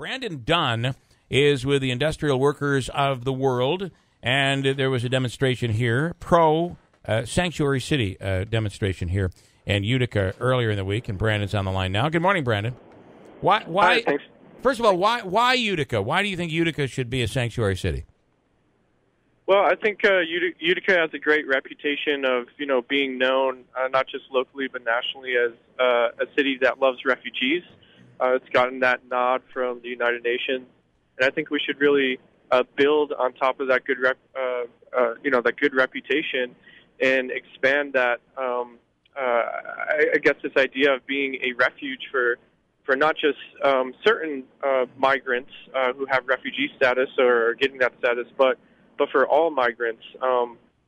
Brandon Dunn is with the Industrial Workers of the World, and there was a demonstration here, pro-Sanctuary City demonstration here in Utica earlier in the week, and Brandon's on the line now. Good morning, Brandon. Why? Hi, thanks. First of all, why Utica? Why do you think Utica should be a sanctuary city? Well, I think Utica has a great reputation of, being known not just locally but nationally as a city that loves refugees. It's gotten that nod from the United Nations, and I think we should really build on top of that good that good reputation and expand that. I guess this idea of being a refuge for not just certain migrants who have refugee status or are getting that status, but for all migrants,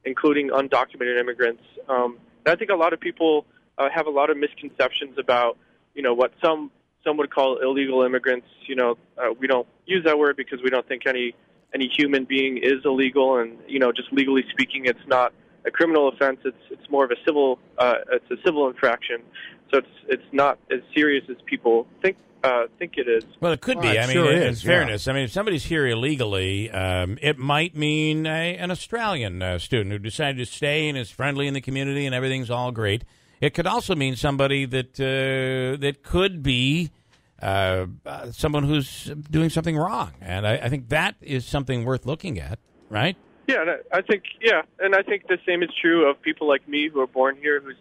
including undocumented immigrants. And I think a lot of people have a lot of misconceptions about, what some would call illegal immigrants. We don't use that word because we don't think any human being is illegal, and just legally speaking, it's not a criminal offense. It's more of a civil infraction. So it's not as serious as people think it is. Well, it could be. I mean, sure in fairness, I mean, if somebody's here illegally, it might mean an Australian student who decided to stay and is friendly in the community and everything's all great. It could also mean somebody that could be someone who's doing something wrong, and I think that is something worth looking at, right? Yeah, and I think the same is true of people like me who are born here. Who's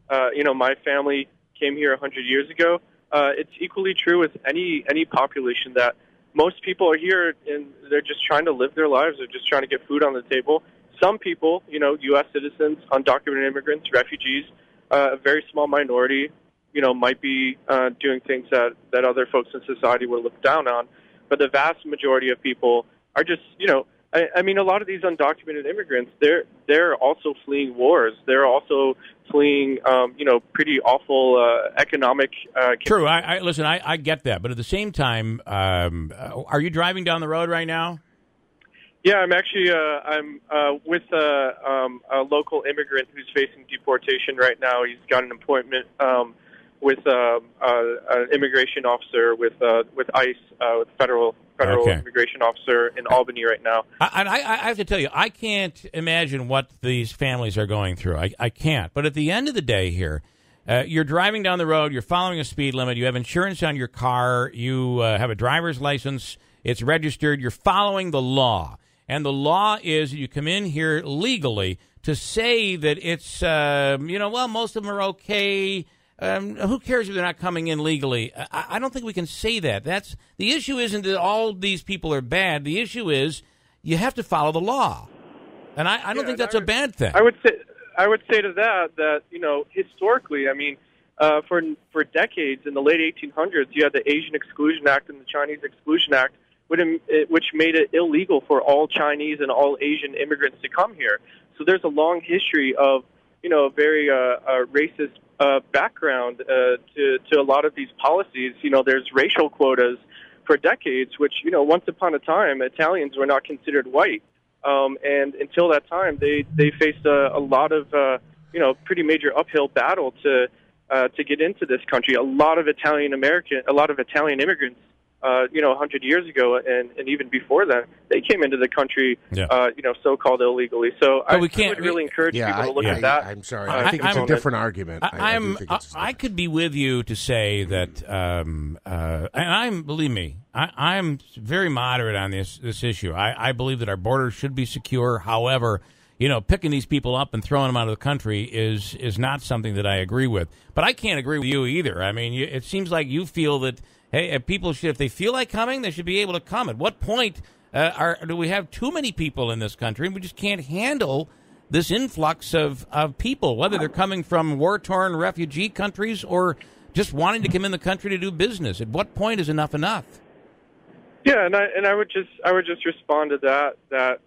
my family came here 100 years ago. It's equally true with any population that most people are here and they're just trying to live their lives. They're just trying to get food on the table. Some people, U.S. citizens, undocumented immigrants, refugees, a very small minority, might be doing things that other folks in society would look down on. But the vast majority of people are just, I mean, a lot of these undocumented immigrants, they're also fleeing wars. They're also fleeing, pretty awful economic. True. Listen. I get that, but at the same time, are you driving down the road right now? Yeah, I'm actually I'm with a local immigrant who's facing deportation right now. He's got an appointment with an immigration officer with ICE, with federal immigration officer in Albany right now. I have to tell you, I can't imagine what these families are going through. I can't. But at the end of the day here, you're driving down the road, you're following a speed limit, you have insurance on your car, you have a driver's license, it's registered, you're following the law. And the law is you come in here legally. To say that it's, most of them are okay. Who cares if they're not coming in legally? I don't think we can say that. The issue isn't that all these people are bad. The issue is you have to follow the law, and I don't think that's a bad thing. I would say to that historically, I mean, for decades in the late 1800s, you had the Asian Exclusion Act and the Chinese Exclusion Act, which made it illegal for all Chinese and all Asian immigrants to come here. So there's a long history of a very racist background to a lot of these policies. There's racial quotas for decades, which, once upon a time, Italians were not considered white. And until that time, they faced a lot of, pretty major uphill battle to get into this country. A lot of Italian immigrants, 100 years ago and even before that, they came into the country, so-called illegally. So I would really encourage people to look at that. I'm sorry. I think it's a different argument. I could be with you to say that, and believe me, I'm very moderate on this issue. I believe that our borders should be secure. However, picking these people up and throwing them out of the country is not something that I agree with. But I can't agree with you either. I mean, it seems like you feel that, hey, people should, if they feel like coming, they should be able to come. At what point do we have too many people in this country and we just can't handle this influx of people, whether they're coming from war-torn refugee countries or just wanting to come in the country to do business? At what point is enough enough? Yeah, and I would just respond to that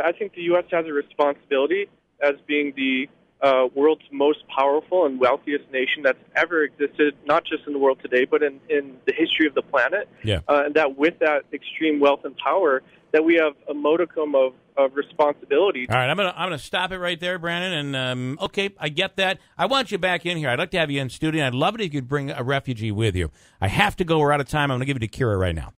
I think the U.S. has a responsibility as being the world's most powerful and wealthiest nation that's ever existed, not just in the world today, but in the history of the planet. Yeah. And that with that extreme wealth and power, that we have a modicum of of responsibility. All right, I'm gonna stop it right there, Brandon. And okay, I get that. I want you back in here. I'd like to have you in studio. I'd love it if you could bring a refugee with you. I have to go. We're out of time. I'm gonna give it to Kira right now.